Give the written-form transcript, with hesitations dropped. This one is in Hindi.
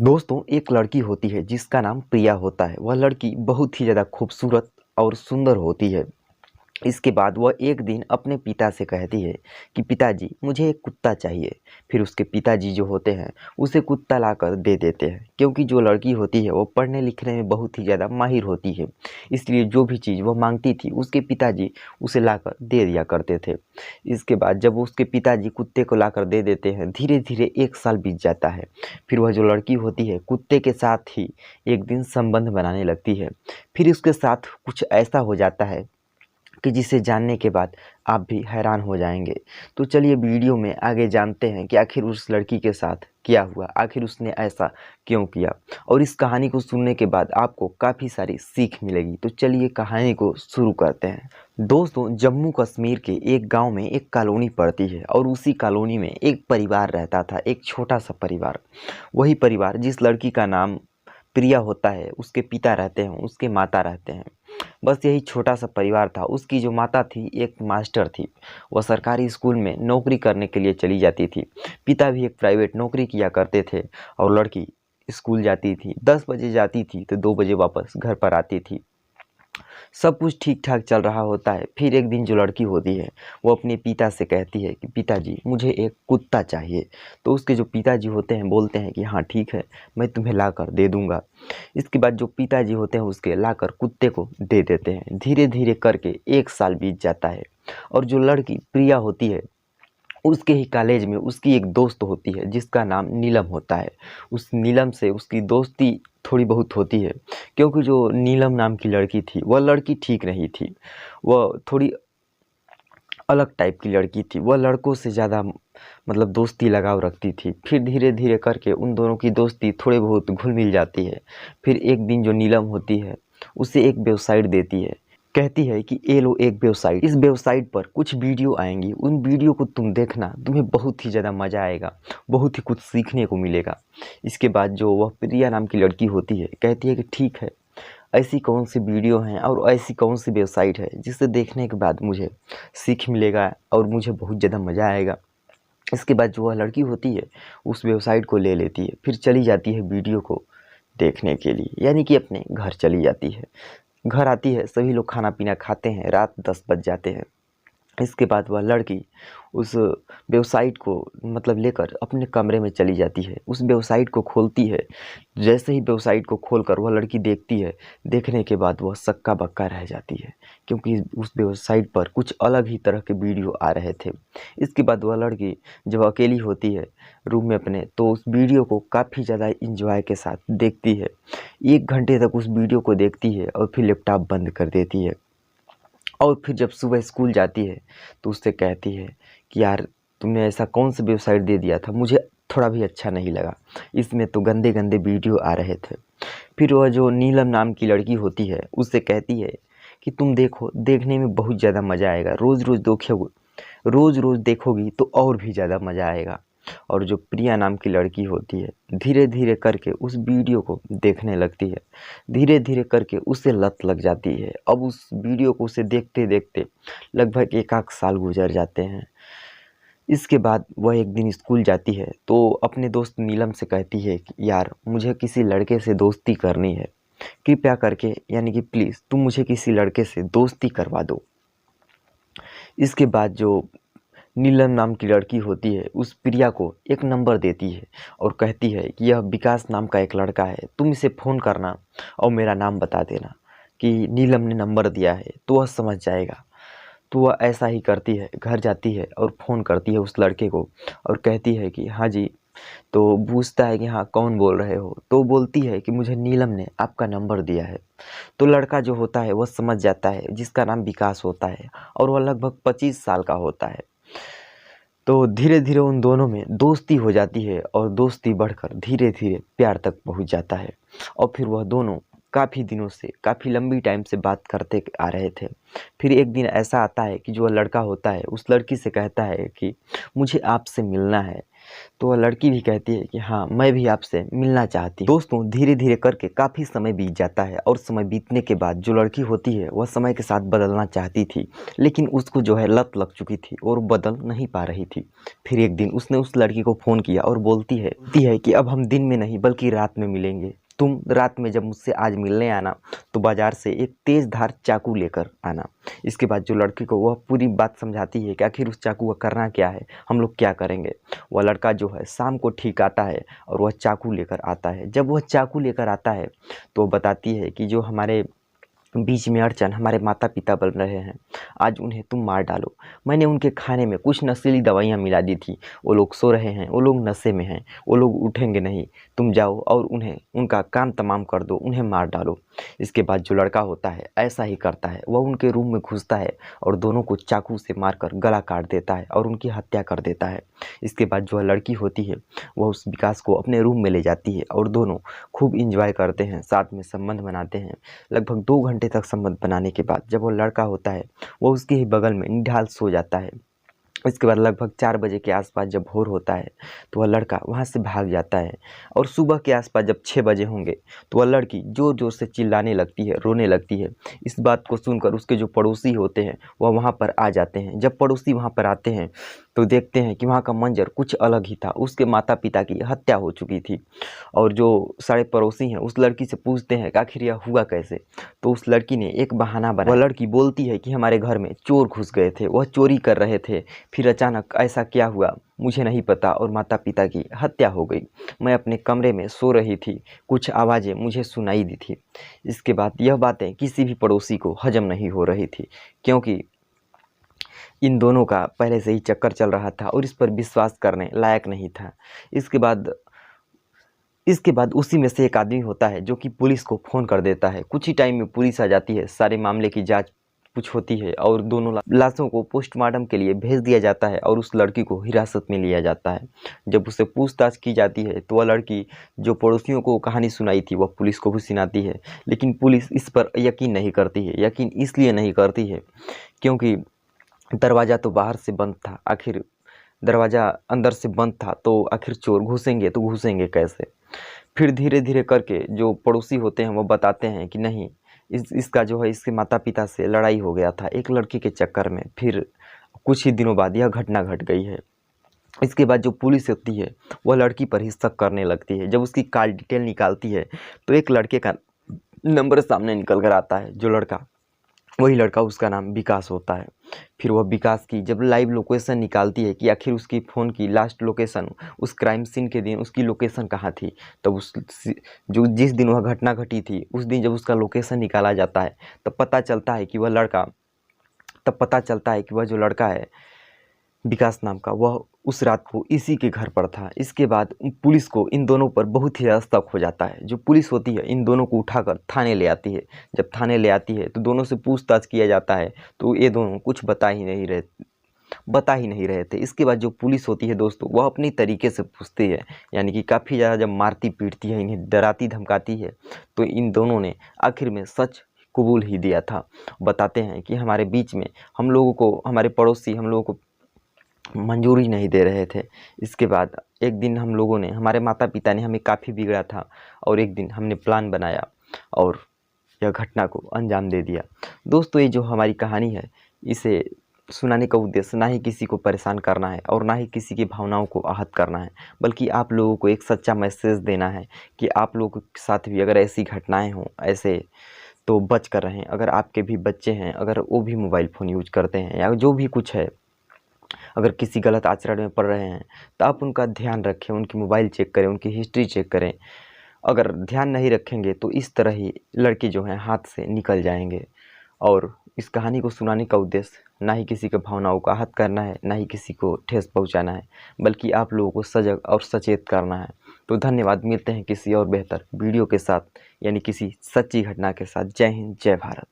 दोस्तों, एक लड़की होती है जिसका नाम प्रिया होता है। वह लड़की बहुत ही ज़्यादा खूबसूरत और सुंदर होती है। इसके बाद वह एक दिन अपने पिता से कहती है कि पिताजी, मुझे एक कुत्ता चाहिए। फिर उसके पिताजी जो होते हैं उसे कुत्ता लाकर दे देते हैं, क्योंकि जो लड़की होती है वो पढ़ने लिखने में बहुत ही ज़्यादा माहिर होती है। इसलिए जो भी चीज़ वह मांगती थी उसके पिताजी उसे लाकर दे दिया करते थे। इसके बाद जब उसके पिताजी कुत्ते को लाकर दे देते हैं, धीरे धीरे 1 साल बीत जाता है। फिर वह जो लड़की होती है कुत्ते के साथ ही एक दिन संबंध बनाने लगती है। फिर उसके साथ कुछ ऐसा हो जाता है कि जिसे जानने के बाद आप भी हैरान हो जाएंगे। तो चलिए वीडियो में आगे जानते हैं कि आखिर उस लड़की के साथ क्या हुआ, आखिर उसने ऐसा क्यों किया। और इस कहानी को सुनने के बाद आपको काफ़ी सारी सीख मिलेगी। तो चलिए कहानी को शुरू करते हैं। दोस्तों, जम्मू कश्मीर के एक गांव में एक कॉलोनी पड़ती है और उसी कॉलोनी में एक परिवार रहता था, एक छोटा सा परिवार। वही परिवार जिस लड़की का नाम प्रिया होता है, उसके पिता रहते हैं, उसके माता रहते हैं। बस यही छोटा सा परिवार था। उसकी जो माता थी एक मास्टर थी। वह सरकारी स्कूल में नौकरी करने के लिए चली जाती थी। पिता भी एक प्राइवेट नौकरी किया करते थे। और लड़की स्कूल जाती थी, 10 बजे जाती थी तो 2 बजे वापस घर पर आती थी। सब कुछ ठीक ठाक चल रहा होता है। फिर एक दिन जो लड़की होती है वो अपने पिता से कहती है कि पिताजी, मुझे एक कुत्ता चाहिए। तो उसके जो पिताजी होते हैं बोलते हैं कि हाँ ठीक है, मैं तुम्हें लाकर दे दूँगा। इसके बाद जो पिताजी होते हैं उसके लाकर कुत्ते को दे देते हैं। धीरे धीरे करके 1 साल बीत जाता है। और जो लड़की प्रिया होती है उसके ही कॉलेज में उसकी एक दोस्त होती है जिसका नाम नीलम होता है। उस नीलम से उसकी दोस्ती थोड़ी बहुत होती है, क्योंकि जो नीलम नाम की लड़की थी वह लड़की ठीक नहीं थी। वह थोड़ी अलग टाइप की लड़की थी। वह लड़कों से ज़्यादा मतलब दोस्ती लगाव रखती थी। फिर धीरे धीरे करके उन दोनों की दोस्ती थोड़े बहुत घुल मिल जाती है। फिर एक दिन जो नीलम होती है उसे एक वेबसाइट देती है। कहती है कि ये लो एक वेबसाइट, इस वेबसाइट पर कुछ वीडियो आएंगी, उन वीडियो को तुम देखना, तुम्हें बहुत ही ज़्यादा मज़ा आएगा, बहुत ही कुछ सीखने को मिलेगा। इसके बाद जो वह प्रिया नाम की लड़की होती है कहती है कि ठीक है, ऐसी कौन सी वीडियो हैं और ऐसी कौन सी वेबसाइट है जिसे देखने के बाद मुझे सीख मिलेगा और मुझे बहुत ज़्यादा मज़ा आएगा। इसके बाद जो वह लड़की होती है उस वेबसाइट को ले लेती है। फिर चली जाती है वीडियो को देखने के लिए, यानी कि अपने घर चली जाती है। घर आती है, सभी लोग खाना पीना खाते हैं, रात 10 बज जाते हैं। इसके बाद वह लड़की उस वेबसाइट को मतलब लेकर अपने कमरे में चली जाती है। उस वेबसाइट को खोलती है। जैसे ही वेबसाइट को खोलकर वह लड़की देखती है, देखने के बाद वह सक्का बक्का रह जाती है, क्योंकि उस वेबसाइट पर कुछ अलग ही तरह के वीडियो आ रहे थे। इसके बाद वह लड़की जब अकेली होती है रूम में अपने, तो उस वीडियो को काफ़ी ज़्यादा इंजॉय के साथ देखती है। 1 घंटे तक उस वीडियो को देखती है और फिर लैपटॉप बंद कर देती है। और फिर जब सुबह स्कूल जाती है तो उससे कहती है कि यार, तुमने ऐसा कौन सा वेबसाइट दे दिया था, मुझे थोड़ा भी अच्छा नहीं लगा, इसमें तो गंदे गंदे वीडियो आ रहे थे। फिर वह जो नीलम नाम की लड़की होती है उससे कहती है कि तुम देखो, देखने में बहुत ज़्यादा मज़ा आएगा, रोज़ रोज़ देखोगी तो और भी ज़्यादा मज़ा आएगा। और जो प्रिया नाम की लड़की होती है धीरे धीरे करके उस वीडियो को देखने लगती है। धीरे धीरे करके उसे लत लग जाती है। अब उस वीडियो को उसे देखते देखते लगभग 1 आध साल गुजर जाते हैं। इसके बाद वह एक दिन स्कूल जाती है तो अपने दोस्त नीलम से कहती है कि यार, मुझे किसी लड़के से दोस्ती करनी है, कृपया करके, यानी कि प्लीज़ तुम मुझे किसी लड़के से दोस्ती करवा दो। इसके बाद जो नीलम नाम की लड़की होती है उस प्रिया को एक नंबर देती है और कहती है कि यह विकास नाम का एक लड़का है, तुम इसे फ़ोन करना और मेरा नाम बता देना कि नीलम ने नंबर दिया है, तो वह समझ जाएगा। तो वह ऐसा ही करती है, घर जाती है और फ़ोन करती है उस लड़के को और कहती है कि हाँ जी। तो पूछता है कि हाँ, कौन बोल रहे हो। तो बोलती है कि मुझे नीलम ने आपका नंबर दिया है। तो लड़का जो होता है वह समझ जाता है, जिसका नाम विकास होता है और वह लगभग 25 साल का होता है। तो धीरे धीरे उन दोनों में दोस्ती हो जाती है और दोस्ती बढ़कर धीरे धीरे प्यार तक पहुंच जाता है। और फिर वह दोनों काफ़ी दिनों से, काफ़ी लंबी टाइम से बात करते आ रहे थे। फिर एक दिन ऐसा आता है कि जो लड़का होता है उस लड़की से कहता है कि मुझे आपसे मिलना है। तो वह लड़की भी कहती है कि हाँ, मैं भी आपसे मिलना चाहती हूँ। दोस्तों, धीरे धीरे करके काफ़ी समय बीत जाता है और समय बीतने के बाद जो लड़की होती है वह समय के साथ बदलना चाहती थी, लेकिन उसको जो है लत लग चुकी थी और बदल नहीं पा रही थी। फिर एक दिन उसने उस लड़की को फ़ोन किया और बोलती है कि अब हम दिन में नहीं बल्कि रात में मिलेंगे। तुम रात में जब मुझसे आज मिलने आना तो बाज़ार से एक तेज़ धार चाकू लेकर आना। इसके बाद जो लड़की को वह पूरी बात समझाती है कि आखिर उस चाकू का करना क्या है, हम लोग क्या करेंगे। वह लड़का जो है शाम को ठीक आता है और वह चाकू लेकर आता है। जब वह चाकू लेकर आता है तो बताती है कि जो हमारे बीच में अड़चन हमारे माता पिता बन रहे हैं, आज उन्हें तुम मार डालो। मैंने उनके खाने में कुछ नशीली दवाइयाँ मिला दी थी, वो लोग सो रहे हैं, वो लोग नशे में हैं, वो लोग उठेंगे नहीं। तुम जाओ और उन्हें उनका काम तमाम कर दो, उन्हें मार डालो। इसके बाद जो लड़का होता है ऐसा ही करता है, वह उनके रूम में घुसता है और दोनों को चाकू से मारकर गला काट देता है और उनकी हत्या कर देता है। इसके बाद जो लड़की होती है वह उस विकास को अपने रूम में ले जाती है और दोनों खूब इंजॉय करते हैं, साथ में संबंध बनाते हैं। लगभग 2 घंटे तक संबंध बनाने के बाद जब वो लड़का होता है वो उसके ही बगल में निढाल सो जाता है। इसके बाद लगभग 4 बजे के आसपास जब भोर होता है तो वह लड़का वहाँ से भाग जाता है और सुबह के आसपास जब 6 बजे होंगे तो वह लड़की ज़ोर ज़ोर से चिल्लाने लगती है, रोने लगती है। इस बात को सुनकर उसके जो पड़ोसी होते हैं वह वहाँ पर आ जाते हैं। जब पड़ोसी वहाँ पर आते हैं तो देखते हैं कि वहाँ का मंजर कुछ अलग ही था। उसके माता पिता की हत्या हो चुकी थी और जो सारे पड़ोसी हैं उस लड़की से पूछते हैं कि आखिर यह हुआ कैसे। तो उस लड़की ने एक बहाना बनाया। वह लड़की बोलती है कि हमारे घर में चोर घुस गए थे, वह चोरी कर रहे थे, फिर अचानक ऐसा क्या हुआ मुझे नहीं पता और माता पिता की हत्या हो गई। मैं अपने कमरे में सो रही थी, कुछ आवाज़ें मुझे सुनाई दी थी। इसके बाद यह बातें किसी भी पड़ोसी को हजम नहीं हो रही थी, क्योंकि इन दोनों का पहले से ही चक्कर चल रहा था और इस पर विश्वास करने लायक नहीं था। इसके बाद उसी में से एक आदमी होता है जो कि पुलिस को फ़ोन कर देता है। कुछ ही टाइम में पुलिस आ जाती है, सारे मामले की जाँच कुछ होती है और दोनों लाशों को पोस्टमार्टम के लिए भेज दिया जाता है और उस लड़की को हिरासत में लिया जाता है। जब उससे पूछताछ की जाती है तो वह लड़की जो पड़ोसियों को कहानी सुनाई थी वह पुलिस को भी सुनाती है, लेकिन पुलिस इस पर यकीन नहीं करती है। यकीन इसलिए नहीं करती है क्योंकि दरवाज़ा तो बाहर से बंद था, आखिर दरवाज़ा अंदर से बंद था तो आखिर चोर घुसेंगे तो घुसेंगे कैसे। फिर धीरे धीरे करके जो पड़ोसी होते हैं वो बताते हैं कि नहीं, इसका जो है इसके माता पिता से लड़ाई हो गया था एक लड़की के चक्कर में। फिर कुछ ही दिनों बाद यह घटना घट गई है। इसके बाद जो पुलिस होती है वह लड़की पर ही शक करने लगती है। जब उसकी कॉल डिटेल निकालती है तो एक लड़के का नंबर सामने निकल कर आता है। जो लड़का वही लड़का उसका नाम विकास होता है। फिर वह विकास की जब लाइव लोकेशन निकालती है कि आखिर उसकी फ़ोन की लास्ट लोकेशन उस क्राइम सीन के दिन उसकी लोकेशन कहाँ थी, तब जो जिस दिन वह घटना घटी थी उस दिन जब उसका लोकेशन निकाला जाता है तब पता चलता है कि वह जो लड़का है विकास नाम का वह उस रात को इसी के घर पर था। इसके बाद पुलिस को इन दोनों पर बहुत ही ज़्यादा शक हो जाता है। जो पुलिस होती है इन दोनों को उठाकर थाने ले आती है। जब थाने ले आती है तो दोनों से पूछताछ किया जाता है तो ये दोनों कुछ बता ही नहीं रहे थे। इसके बाद जो पुलिस होती है दोस्तों वह अपनी तरीके से पूछती है, यानी कि काफ़ी ज़्यादा जब मारती पीटती है, इन्हें डराती धमकाती है, तो इन दोनों ने आखिर में सच कबूल ही दिया था। बताते हैं कि हमारे बीच में हमारे पड़ोसी हम लोगों को मंजूरी नहीं दे रहे थे। इसके बाद एक दिन हमारे माता पिता ने हमें काफ़ी बिगड़ा था और एक दिन हमने प्लान बनाया और यह घटना को अंजाम दे दिया। दोस्तों, ये जो हमारी कहानी है इसे सुनाने का उद्देश्य ना ही किसी को परेशान करना है और ना ही किसी की भावनाओं को आहत करना है, बल्कि आप लोगों को एक सच्चा मैसेज देना है कि आप लोगों के साथ भी अगर ऐसी घटनाएं हों ऐसे तो बच कर रहें। अगर आपके भी बच्चे हैं, अगर वो भी मोबाइल फ़ोन यूज करते हैं या जो भी कुछ है, अगर किसी गलत आचरण में पड़ रहे हैं तो आप उनका ध्यान रखें, उनकी मोबाइल चेक करें, उनकी हिस्ट्री चेक करें। अगर ध्यान नहीं रखेंगे तो इस तरह ही लड़के जो हैं हाथ से निकल जाएंगे। और इस कहानी को सुनाने का उद्देश्य ना ही किसी के भावनाओं को आहत करना है, ना ही किसी को ठेस पहुंचाना है, बल्कि आप लोगों को सजग और सचेत करना है। तो धन्यवाद, मिलते हैं किसी और बेहतर वीडियो के साथ, यानी किसी सच्ची घटना के साथ। जय हिंद, जय भारत।